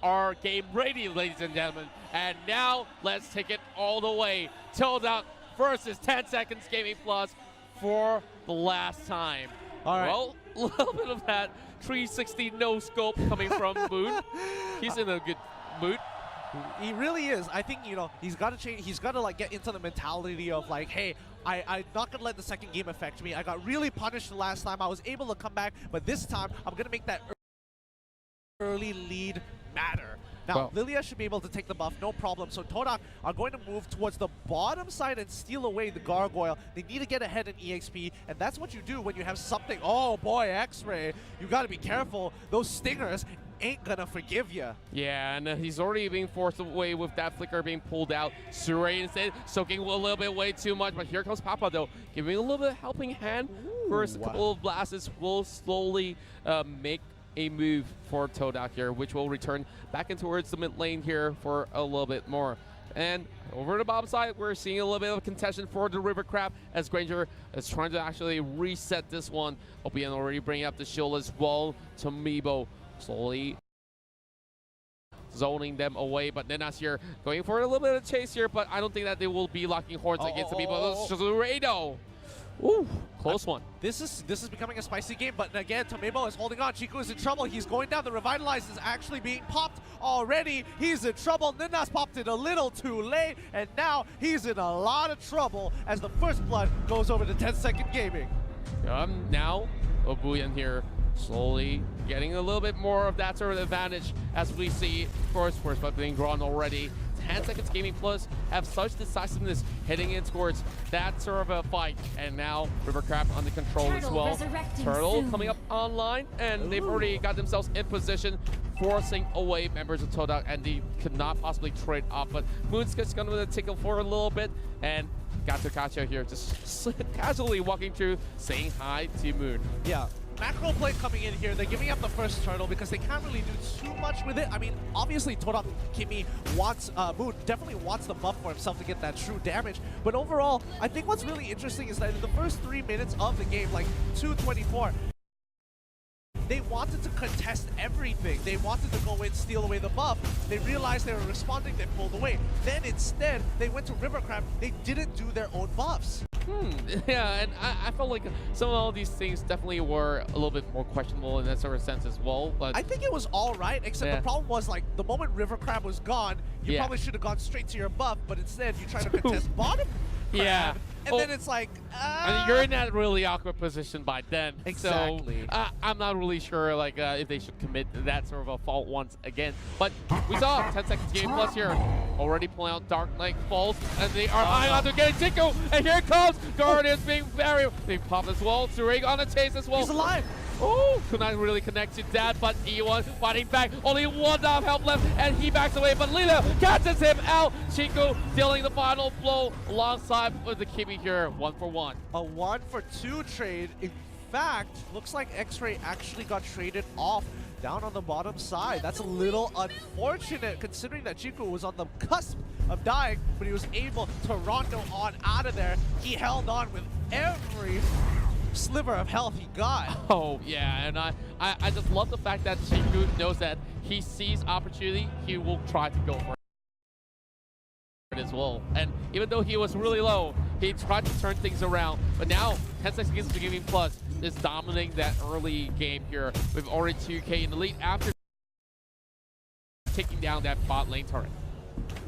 our game ready, ladies and gentlemen. And now let's take it all the way. TODAK versus 10 Seconds Gaming Plus for the last time. All right. Well, a little bit of that 360 no scope coming from Moon. He's in a good mood. He really is. I think, you know, he's got to change. He's got to like get into the mentality of like, hey, I'm not gonna let the second game affect me. I got really punished the last time. I was able to come back, but this time I'm gonna make that early lead matter. Now, Well, Lilia should be able to take the buff, no problem. So TODAK are going to move towards the bottom side and steal away the Gargoyle. They need to get ahead in EXP, and that's what you do when you have something. Oh boy, X-Ray, you got to be careful. Those stingers ain't gonna forgive you. yeah, and he's already being forced away with that flicker being pulled out. Suray instead soaking a little bit way too much, but here comes Papa though, giving a little bit of helping hand. First couple of blasts will slowly make a move for TODAK here, which will return back in towards the mid lane here for a little bit more. And over the bottom side, we're seeing a little bit of a contention for the River Crab as Granger is trying to actually reset this one. OPN already bringing up the shield as well. Tomibo slowly zoning them away, but Nenas here going for a little bit of chase here, but I don't think that they will be locking horns against Tomibo. Shazurado. Ooh, close one. This is becoming a spicy game, but again, Tomibo is holding on. Chico is in trouble. He's going down. The Revitalize is actually being popped already. He's in trouble. Ninas popped it a little too late, and now he's in a lot of trouble as the first blood goes over to 10 Second Gaming. Now, Obuyan here slowly getting a little bit more of that sort of advantage as we see first blood being drawn already. 10 Seconds Gaming Plus have such decisiveness heading in towards that sort of a fight, and now River Crab under control as well. Turtle coming up online, and they've already got themselves in position, forcing away members of TODAK, and they could not possibly trade off. But Moon's just going to tickle for a little bit, and Gato here just casually walking through, saying hi to Moon. Yeah. Macro play coming in here. They're giving up the first turtle because they can't really do too much with it. I mean, obviously TODAK Kimi wants, Moon definitely wants the buff for himself to get that true damage. But overall, I think what's really interesting is that in the first 3 minutes of the game, like 2:24, they wanted to contest everything. They wanted to go in, steal away the buff. They realized they were responding, they pulled away. Then instead, they went to River Crab. They didn't do their own buffs. Yeah, and I felt like some of all these things definitely were a little bit more questionable in that sort of sense as well. But I think it was all right, except the problem was like the moment River Crab was gone, you probably should have gone straight to your buff, but instead you try to contest bottom crab, yeah. And then it's like, and you're in that really awkward position by then. Exactly. So I'm not really sure like if they should commit that sort of a fault once again. But we saw 10 Seconds Game Plus here already pulling out Dark Knight Falls, and they are eyeing on to get Tico, and here comes Guardians being buried. They pop as well. Surig on the chase as well. He's alive. Oh, could not really connect to that, but E1 fighting back. Only one down help left, and he backs away, but Lila catches him out. Chico dealing the final blow alongside with the Kimi here, 1-for-1. A 1-for-2 trade. In fact, looks like X-Ray actually got traded off down on the bottom side. That's a little unfortunate considering that Chico was on the cusp of dying, but he was able to rondo on out of there. He held on with every sliver of health he got. Oh yeah, and I just love the fact that Chico knows that he sees opportunity, he will try to go for it as well. And even though he was really low, he tried to turn things around. But now 10 Seconds Gaming Plus is dominating that early game here with already 2K in the lead after taking down that bot lane turret.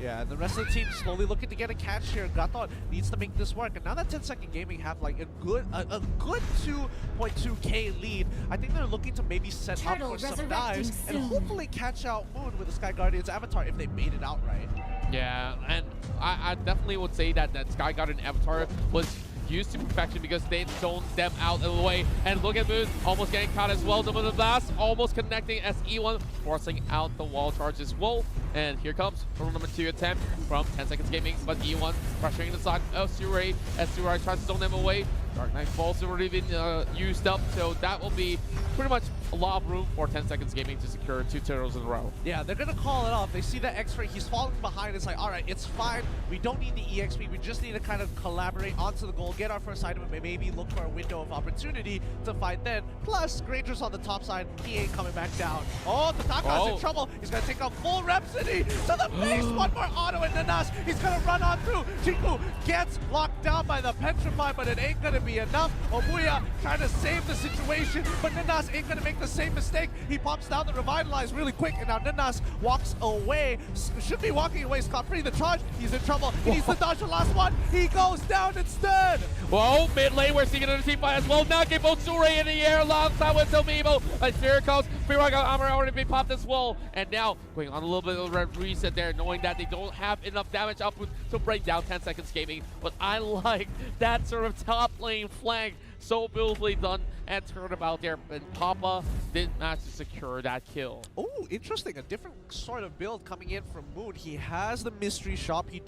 Yeah, and the rest of the team slowly looking to get a catch here. Gato needs to make this work, and now that 10 Second Gaming have like a good 2.2k lead, I think they're looking to maybe set up for some dives and hopefully catch out Moon with the Sky Guardian's avatar if they made it out right. Yeah, and I definitely would say that Sky Guardian avatar was used to perfection because they zoned them out of the way. And look at Moon almost getting caught as well. The blast almost connecting as E1 forcing out the wall charge as well. And here comes turtle number 2 attempt from 10 Seconds Gaming, but E1 pressuring the side of Suray as Suray tries to zone them away. Dark Knight Pulse already been used up, so that will be pretty much a lot of room for 10 Seconds Gaming to secure 2 turtles in a row. Yeah, they're gonna call it off. They see that X-Ray, he's falling behind. It's like, all right, it's fine. We don't need the EXP. We just need to kind of collaborate onto the goal, get our first item, and maybe look for a window of opportunity to fight then. Plus, Granger's on the top side. He ain't coming back down. Oh, TODAK's in trouble. He's gonna take a full Rhapsody to the face. One more auto in Nanas. He's gonna run on through. Chiku gets locked down by the Petrify, but it ain't gonna be enough. Obuya trying to save the situation, but Nanas ain't gonna make the same mistake. He pops down the Revitalize really quick, and now Nanas walks away. Should be walking away scot-free. The charge, he's in trouble. He needs to dodge the last one. He goes down instead. Whoa, mid lane, we're seeing another team fight as well. Now get both Sure in the air alongside with Tomibo. As here comes, Free-Rock Armor already been popped as well. And now going on a little bit of a reset there, knowing that they don't have enough damage output to break down 10 Seconds Gaming. But I like that sort of top lane flank. So beautifully done and turnabout there, and Papa didn't manage to secure that kill. Oh, interesting. A different sort of build coming in from Moon. He has the mystery shop. He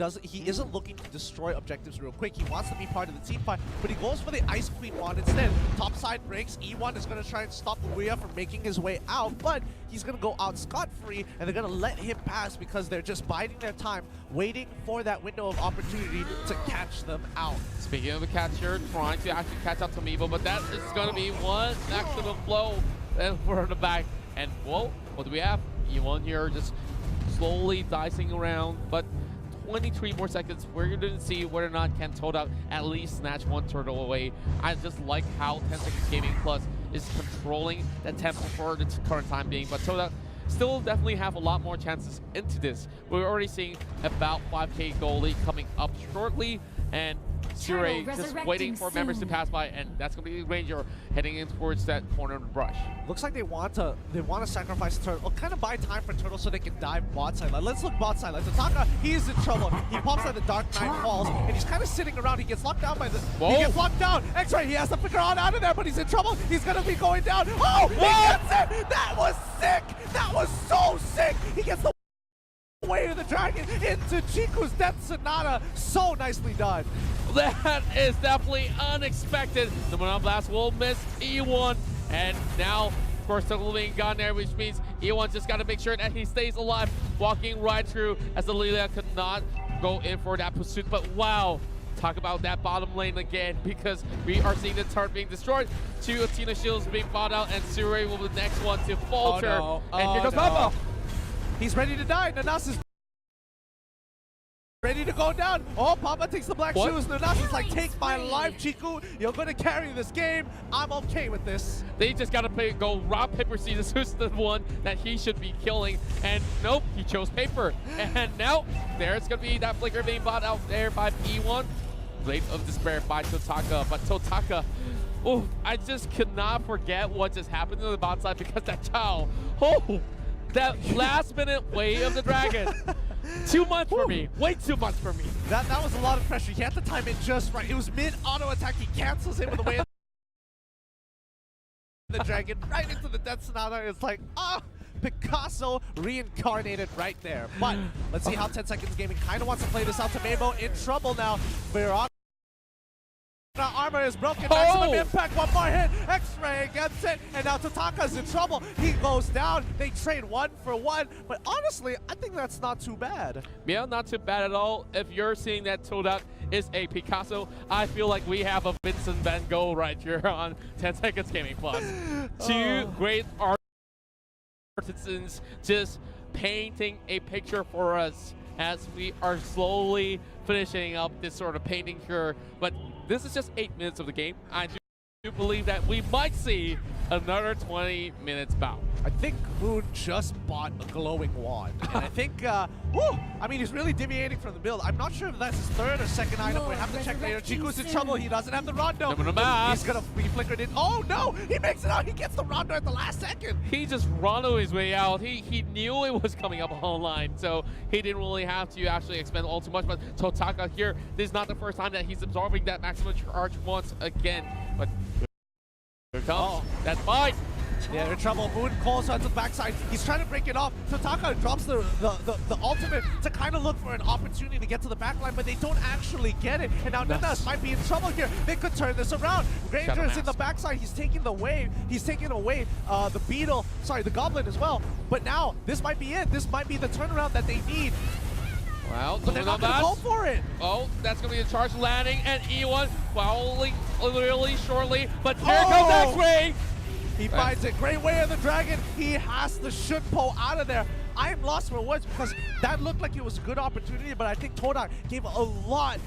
isn't looking to destroy objectives real quick. He wants to be part of the team fight, but he goes for the Ice Queen wand instead. Top side breaks. E1 is going to try and stop Uya from making his way out, but he's going to go out scot-free, and they're going to let him pass because they're just biding their time, waiting for that window of opportunity to catch them out. Speaking of the catcher, trying to actually catch up to Meebo, but that is going to be one maximum blow for the back. And whoa, what do we have? E1 here just slowly dicing around, but 23 more seconds. We're going to see whether or not can TODAK at least snatch one turtle away. I just like how 10 Seconds Gaming Plus is controlling the tempo for the current time being, but TODAK still definitely have a lot more chances into this. We're already seeing about 5k goal lead coming up shortly, and Sure just waiting for members to pass by, and that's going to be Ranger heading in towards that corner of the brush. Looks like they want to sacrifice the turtle, kind of buy time for turtle so they can dive bot side. Let's look bot side. TODAK, he's in trouble. He pops out the Dark Knight Falls, and he's kind of sitting around. He gets locked down by the. Whoa. He gets locked down. X-Ray, he has to figure out of there, but he's in trouble. He's going to be going down. Oh, he gets it! That was sick! That was so sick! He gets the way of the dragon into Chiku's Death Sonata. So nicely done. That is definitely unexpected. The Monon Blast will miss E1, and now, of course, Turtle being gone there, which means E1 just got to make sure that he stays alive, walking right through as the Lilia could not go in for that pursuit. But wow, talk about that bottom lane again, because we are seeing the turret being destroyed. 2 Athena shields being bought out, and Sure will be the next one to falter. Oh, no. And here goes Papa. He's ready to die. Nanas is ready to go down. Oh, Papa takes the black shoes. Nanas is like, take my life, Chiku. You're going to carry this game. I'm okay with this. They just got to go rock, paper, scissors. Who's the one that he should be killing? And nope, he chose paper. And now there's going to be that flicker being bought out there by E1. Blade of Despair by TODAK. But TODAK, oh, I just cannot forget what just happened to the bot side, because that Chao, oh, that last minute way of the dragon. Too much for me. Way too much for me. That was a lot of pressure. He had to time it just right. It was mid auto attack. He cancels it with the way of the dragon right into the Death Sonata. It's like, Picasso reincarnated right there. But let's see how 10 Seconds Gaming kind of wants to play this out. Tomibo in trouble now. Armor is broken, maximum impact, one more hit, X-Ray gets it, and now TODAK's in trouble. He goes down, they trade 1 for 1, but honestly, I think that's not too bad. Yeah, not too bad at all. If you're seeing that TODAK is a Picasso, I feel like we have a Vincent Van Gogh right here on 10 Seconds Gaming Plus. 2 great artisans just painting a picture for us as we are slowly finishing up this sort of painting here. But this is just 8 minutes of the game. I do believe that we might see another 20 minutes bout. I think Moon just bought a glowing wand. And I think, I mean, he's really deviating from the build. I'm not sure if that's his 3rd or 2nd item. We have to check later. Chiku's in trouble. He doesn't have the Rondo. He's going to be flickered in. Oh, no! He makes it out. He gets the Rondo at the last second. He just Rondo his way out. He knew it was coming up online, so he didn't really have to actually expend all too much. But TODAK here, this is not the first time that he's absorbing that maximum charge once again. But here comes that fight. Yeah, they're in trouble. Moon calls out to the backside. He's trying to break it off. TODAK drops the ultimate to kind of look for an opportunity to get to the backline, but they don't actually get it. And now Ninas might be in trouble here. They could turn this around. Granger is in the backside. He's taking the wave. He's taking away the beetle. Sorry, the goblin as well. But now this might be it. This might be the turnaround that they need. Well, but they're not going to go for it. Oh, that's going to be a charge landing, and E1 following really shortly. But here comes X-Ray. He finds it. Great way of the dragon. He has the Shunpo out of there. I am lost for words because that looked like it was a good opportunity, but I think TODAK gave a lot,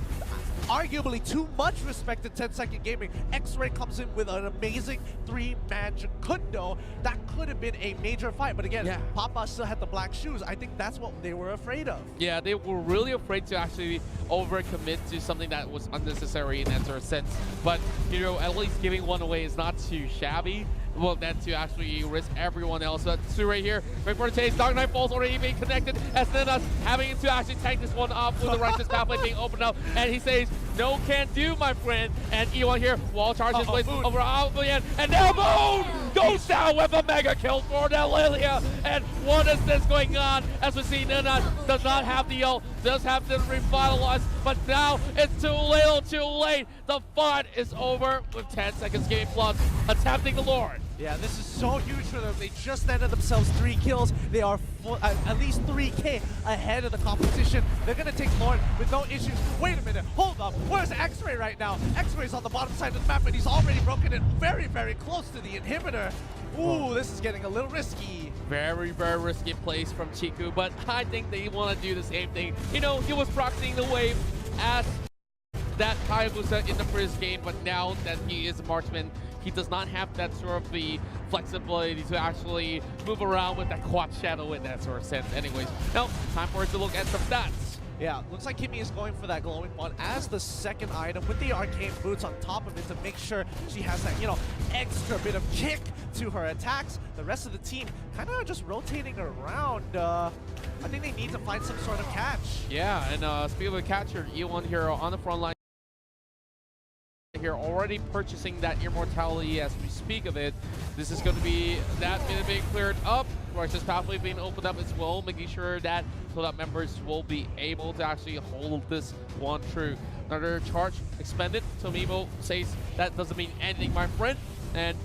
arguably too much respect to 10-second gaming. X-Ray comes in with an amazing 3-man Jukundo. That could have been a major fight, but again, Papa still had the black shoes. I think that's what they were afraid of. Yeah, they were really afraid to actually overcommit to something that was unnecessary in that sort of sense. But, you know, at least giving one away is not too shabby. Well, then to actually risk everyone else. But Sue right here, right for the chase. Dark Knight Falls already being connected, as Ninas having to actually tank this one off with the righteous pathway being opened up. And he says, no can do, my friend. And E1 here, wall charges place over Albion. And now Moon goes down with a mega kill for Lilia. And what is this going on? As we see, Ninas does not have the ult, does have to revitalize, but now it's too little, too late. The fight is over with 10 seconds game plus, attempting the Lord. Yeah, this is so huge for them. They just netted themselves 3 kills. They are at least 3K ahead of the competition. They're going to take Lord with no issues. Wait a minute. Hold up. Where's X-Ray right now? X-Ray's on the bottom side of the map, and he's already broken it very, very close to the inhibitor. Ooh, this is getting a little risky. Very, very risky place from Chiku, but I think they want to do the same thing. You know, he was proxying the wave as that Hayabusa in the first game, but now that he is a marksman, he does not have that sort of the flexibility to actually move around with that quad shadow in that sort of sense. Anyways, now time for us to look at some stats. Yeah, looks like Kimmy is going for that glowing bond as the second item with the arcane boots on top of it to make sure she has that, you know, extra bit of kick to her attacks. The rest of the team kind of just rotating around. I think they need to find some sort of catch. Yeah, and speaking of a catcher, E1 here on the front line here already purchasing that immortality as we speak of it. This is going to be that minute being cleared up. Righteous pathway being opened up as well, making sure that TODAK members will be able to actually hold this one true. Another charge expended. Tomimo says that doesn't mean anything, my friend. And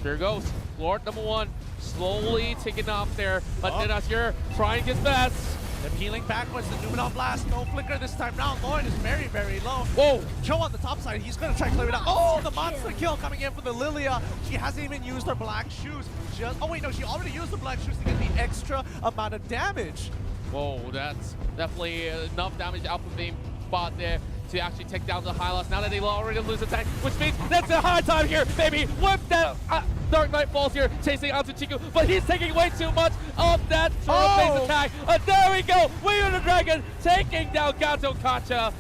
there goes. Lord number 1 slowly taking off there, but Ninas here trying his best. They're peeling backwards. The Numenon Blast, no flicker this time round. Lord is very, very low. Whoa! Cho on the top side. He's going to try to clear it out. Oh, the monster kill coming in for the Lilia. She hasn't even used her black shoes. Oh, wait, no, she already used the black shoes to get the extra amount of damage. Whoa, that's definitely enough damage output being bought there to actually take down the Hylos. Now that they already lose attack, which means that's a hard time here, baby. Whip that Dark Knight Falls here, chasing out to Chiku, but he's taking way too much of that sort of base attack. There we go. We are the Dragon taking down Gato Kacha.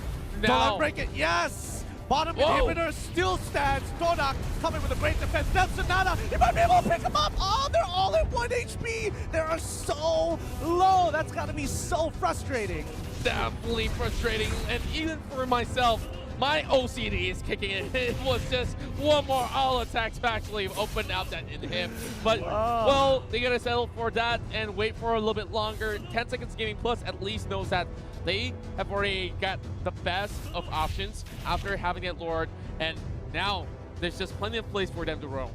Now, don't break it. Yes. Bottom inhibitor still stands. TODAK coming with a great defense. That's Sonata. He might be able to pick him up. Oh, they're all at 1 HP. They are so low. That's got to be so frustrating. Definitely frustrating, and even for myself, my OCD is kicking in. It was just one more all attack to actually open out that inhib. But, well, they gotta settle for that and wait for a little bit longer. 10 seconds gaming plus at least knows that they have already got the best of options after having that Lord, and now there's just plenty of place for them to roam.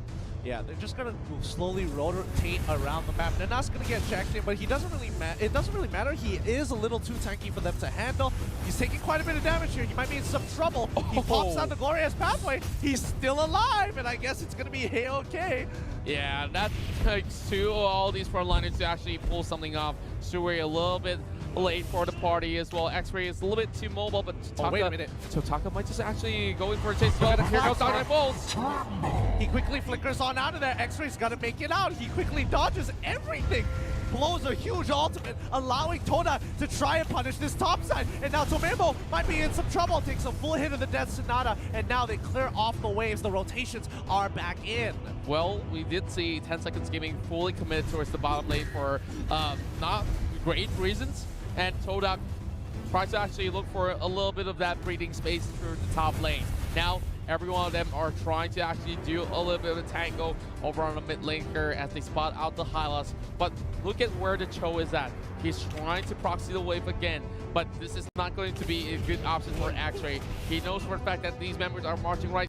Yeah, they're just gonna slowly rotate around the map. They're not gonna get jacked in, but he doesn't really it doesn't really matter. He is a little too tanky for them to handle. He's taking quite a bit of damage here. He might be in some trouble. He pops out the glorious pathway. He's still alive, and I guess it's gonna be okay. Yeah, that takes two of all these frontliners to actually pull something off. Sui a little bit late for the party as well. X-Ray is a little bit too mobile, but wait a minute. TODAK might just actually go in for a chase as well. Here goes Dark Knight Falls. He quickly flickers on out of there. X-Ray's got to make it out. He quickly dodges everything. Blows a huge ultimate, allowing TODAK to try and punish this top side. And now Tomemo might be in some trouble. Takes a full hit of the Death Sonata, and now they clear off the waves. The rotations are back in. Well, we did see 10 Seconds Gaming fully committed towards the bottom lane for not great reasons. And TODAK tries to actually look for a little bit of that breathing space through the top lane. Now, Every one of them are trying to actually do a little bit of a tango over on the mid lane here as they spot out the Hylas. But look at where the Cho is at. He's trying to proxy the wave again, but this is not going to be a good option for X-Ray. He knows for the fact that these members are marching right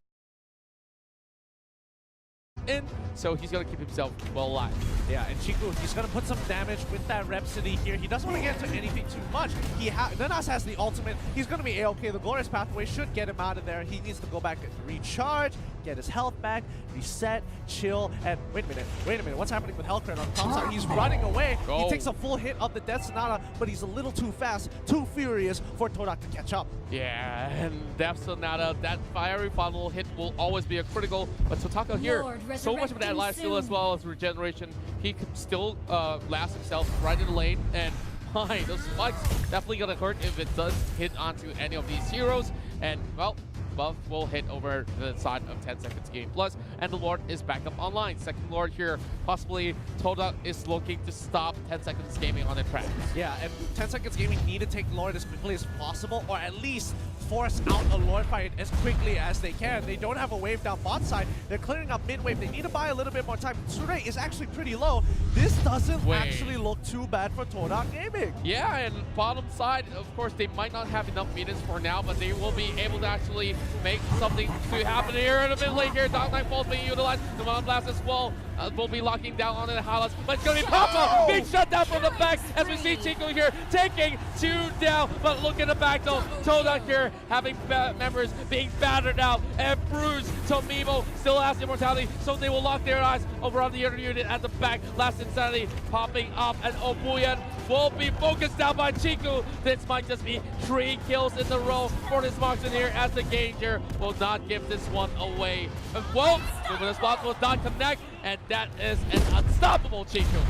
in, so he's going to keep himself well alive. Yeah, and Chiku, he's going to put some damage with that Rhapsody here. He doesn't want to get into anything too much. Nanas has the ultimate. He's going to be A-okay. The Glorious Pathway should get him out of there. He needs to go back and recharge, get his health back, reset, chill, and wait a minute. What's happening with Hellcrit on the top side? He's running away. He takes a full hit of the Death Sonata, but he's a little too fast, too furious for TODAK to catch up. Yeah, and Death Sonata, that fiery funnel hit will always be a critical, but Totaka here, so much of that life steal as well as regeneration. He can still last himself right in the lane, and my, those spikes definitely gonna hurt if it does hit onto any of these heroes. And well, buff will hit over the side of 10 seconds game plus, and the Lord is back up online. Second Lord here, possibly TODAK is looking to stop 10 seconds gaming on the track. Yeah, and 10 seconds gaming need to take Lord as quickly as possible, or at least force out a Lord fight as quickly as they can. They don't have a wave down bot side. They're clearing up mid wave. They need to buy a little bit more time. Sure is actually pretty low. This doesn't actually look too bad for TODAK Gaming. Yeah, and bottom side, of course, they might not have enough minutes for now, but they will be able to actually make something to happen here in the mid lane here. Dark Knight Falls being utilized. The Mon Blast as well will be locking down on the Hylas, but it's going to be Papa being shut down from the back as we see Chico here taking 2 down. But look at the back though. TODAK here having members being battered out and bruised. Tomimo still has immortality, so they will lock their eyes over on the other unit at the back. Last Insanity popping up, and Obuyan will be focused down by Chiku. This might just be 3 kills in a row for this marksman here, as the Ganger will not give this one away. Well, the spot will not connect, and that is an unstoppable Chiku.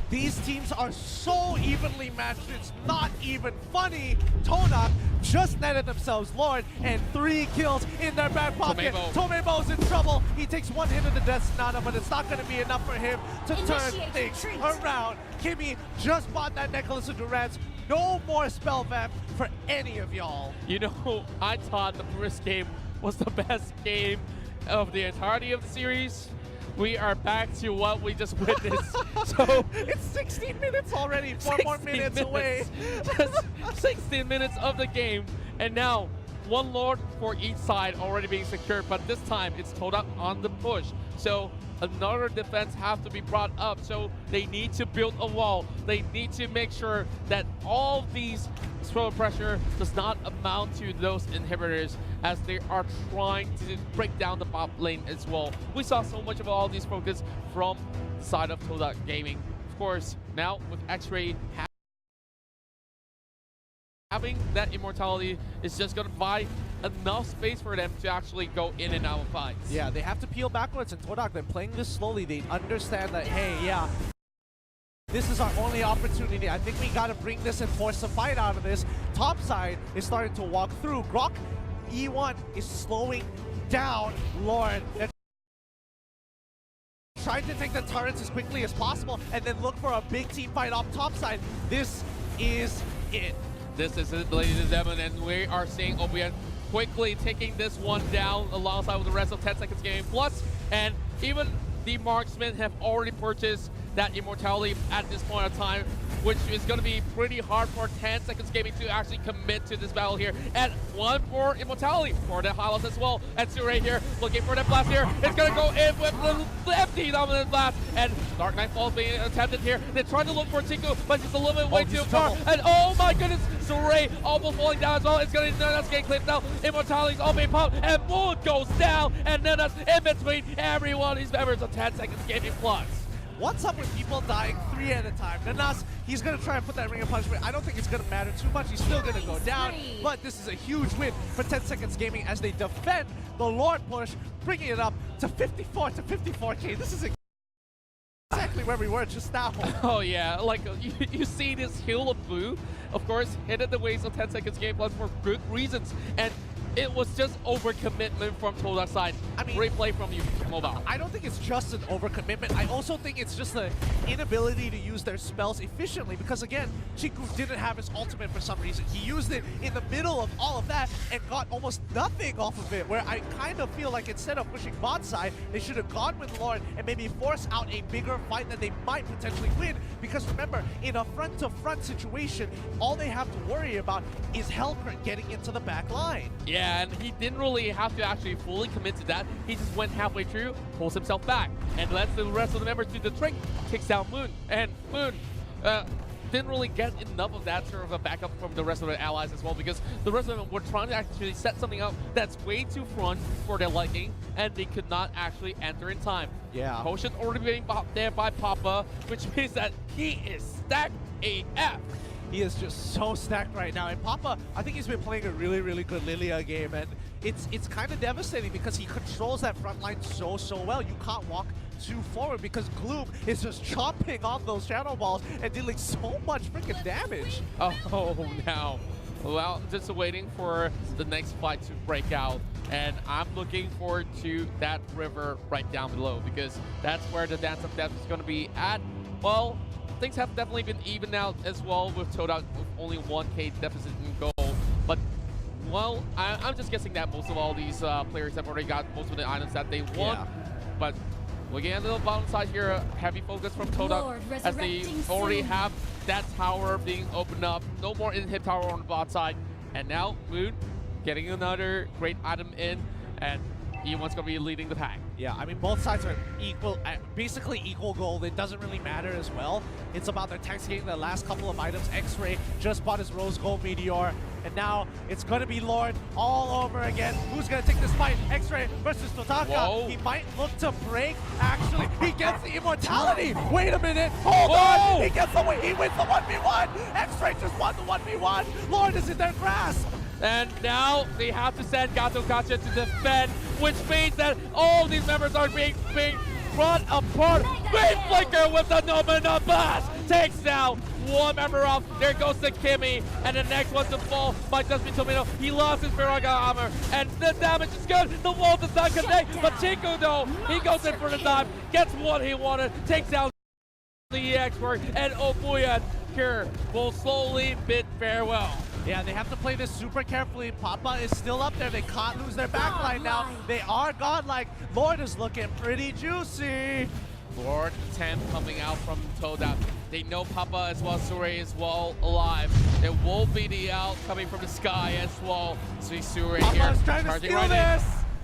These teams are so evenly matched, it's not even funny. TODAK just netted themselves Lord and 3 kills in their back pocket. Tomemo's in trouble. He takes 1 hit of the Death Sonata, but it's not going to be enough for him to turn things around. Kimmy just bought that Necklace of Durance. No more spell vamp for any of y'all. You know, I thought the first game was the best game of the entirety of the series. We are back to what we just witnessed. So it's 16 minutes already, 4 more minutes away. Just 16 minutes of the game, and now 1 Lord for each side already being secured, but this time it's TODAK on the push. So another defense have to be brought up, so they need to build a wall. They need to make sure that all these throw pressure does not amount to those inhibitors, as they are trying to break down the bot lane as well. We saw so much of all these focus from the side of TODAK Gaming. Of course, now with X-Ray having that immortality is just going to buy enough space for them to actually go in and out of fights. Yeah, they have to peel backwards, and TODAK, they're playing this slowly. They understand that, hey, yeah, this is our only opportunity. I think we got to bring this and force a fight out of this. Top side is starting to walk through. Grok, E1 is slowing down Lord. They're trying to take the turrets as quickly as possible and then look for a big team fight off top side. This is it. This is it, ladies and gentlemen, and we are seeing Obuyan quickly taking this one down alongside with the rest of 10 seconds game plus, and even the marksmen have already purchased that immortality at this point of time, which is going to be pretty hard for 10 seconds gaming to actually commit to this battle here. And 1 more immortality for the Hylas as well. And Sure here looking for that blast here. It's going to go in with the empty dominant blast, and Dark Knight Falls being attempted here. They're trying to look for Chiku, but just a little bit way too far. And oh my goodness, Sure almost falling down as well. It's going to get clipped now. Immortality's all being popped, and Moon goes down, and then that's in between every one of these members of 10 seconds gaming plus. What's up with people dying 3 at a time? Nanas, he's going to try and put that ring of punishment. I don't think it's going to matter too much. He's still going to go down. But this is a huge win for 10 seconds gaming as they defend the Lord push, bringing it up to 54 to 54K. This is exactly where we were just now. Oh yeah, like you see this hill of blue, of course, hit at the waist of 10 seconds game plus for good reasons. And it was just overcommitment from TODAK's side. I mean, great play from you, Mobile. I don't think it's just an overcommitment. I also think it's just the inability to use their spells efficiently because, again, Chiku didn't have his ultimate for some reason. He used it in the middle of all of that and got almost nothing off of it, where I kind of feel like instead of pushing bot side, they should have gone with Lord and maybe force out a bigger fight that they might potentially win. Because remember, in a front-to-front situation, all they have to worry about is Hellcrit getting into the back line. Yeah, and he didn't really have to actually fully commit to that. He just went halfway through, pulls himself back, and lets the rest of the members do the trick, kicks out Moon. And Moon didn't really get enough of that sort of a backup from the rest of the allies as well, because the rest of them were trying to actually set something up that's way too front for their liking, and they could not actually enter in time. Yeah. Potion already being popped there by Papa, which means that he is stacked AF. He is just so stacked right now. And Papa, I think he's been playing a really, really good Lilia game. And it's kind of devastating because he controls that front line so well. You can't walk too forward because Gloom is just chomping on those shadow balls and dealing so much freaking damage. Oh, now. Well, just waiting for the next fight to break out. And I'm looking forward to that river right down below because that's where the Dance of Death is going to be at. Well, things have definitely been evened out as well with TODAK with only 1k deficit in gold. But, well, I'm just guessing that most of all these players have already got most of the items that they want. Yeah. But looking at the bottom side here, a heavy focus from TODAK as they already have that tower being opened up. No more in-hit tower on the bot side. And now Moon getting another great item in, and E1's going to be leading the pack. Yeah, I mean, both sides are equal, basically equal gold. It doesn't really matter as well. It's about their tanks getting the last couple of items. X-Ray just bought his Rose Gold Meteor, and now it's going to be Lord all over again. Who's going to take this fight? X-Ray versus TODAK. Whoa. He might look to break. Actually, he gets the immortality. Wait a minute. Hold on. He gets the win. He wins the 1v1. X-Ray just won the 1v1. Lord is in their grasp. And now they have to send Gato Gotcha to defend, which means that all these members are being brought apart. Great Flicker with the Nomina Blast takes down one member off. There goes the Kimmy, and the next one to fall might just be Tomino. He lost his Viraga armor, and the damage is good. The wall does not connect, but Chiku though, he goes in for the dive, gets what he wanted, takes down the expert, and Obuyan here will slowly bid farewell. Yeah, they have to play this super carefully. Papa is still up there. They can't lose their backline now. They are godlike. Lord is looking pretty juicy. Lord 10 coming out from TODAK. They know Papa as well, Sure is well alive. There will be the out coming from the sky as well. See Sure here. Papa's trying to steal this.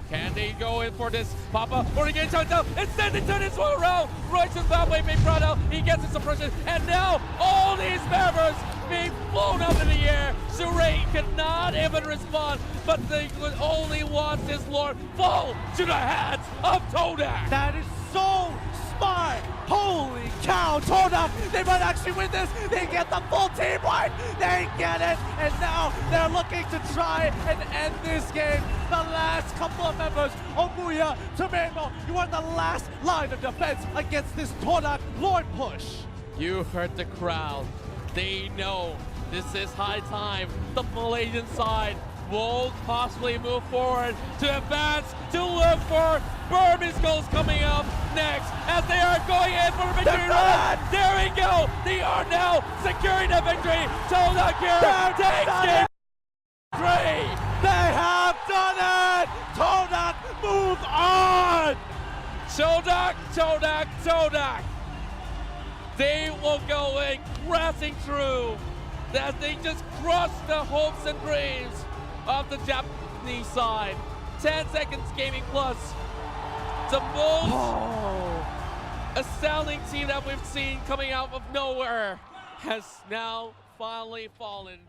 Can they go in for this? Papa already getting touched out. Instead, they turn this one around. Right to the pathway being brought out. He gets his suppression. And now all these members being flown up in the air. Surrey cannot even respond, but they would only want this Lord fall to the hands of TODAK. That is so smart. Holy cow, TODAK, they might actually win this. They get the full team wipe. They get it. And now they're looking to try and end this game. The last couple of members, Obuya, Tomemo, you are the last line of defense against this TODAK Lord push. You heard the crowd. They know this is high time. The Malaysian side will possibly move forward to advance to look for Burmese goals coming up next as they are going in for the victory run. There we go. They are now securing the victory. TODAK here takes game 3. They have done it. TODAK, move on. TODAK. They will go in crashing through as they just crush the hopes and dreams of the Japanese side. 10 seconds gaming plus. The most astounding team that we've seen coming out of nowhere has now finally fallen.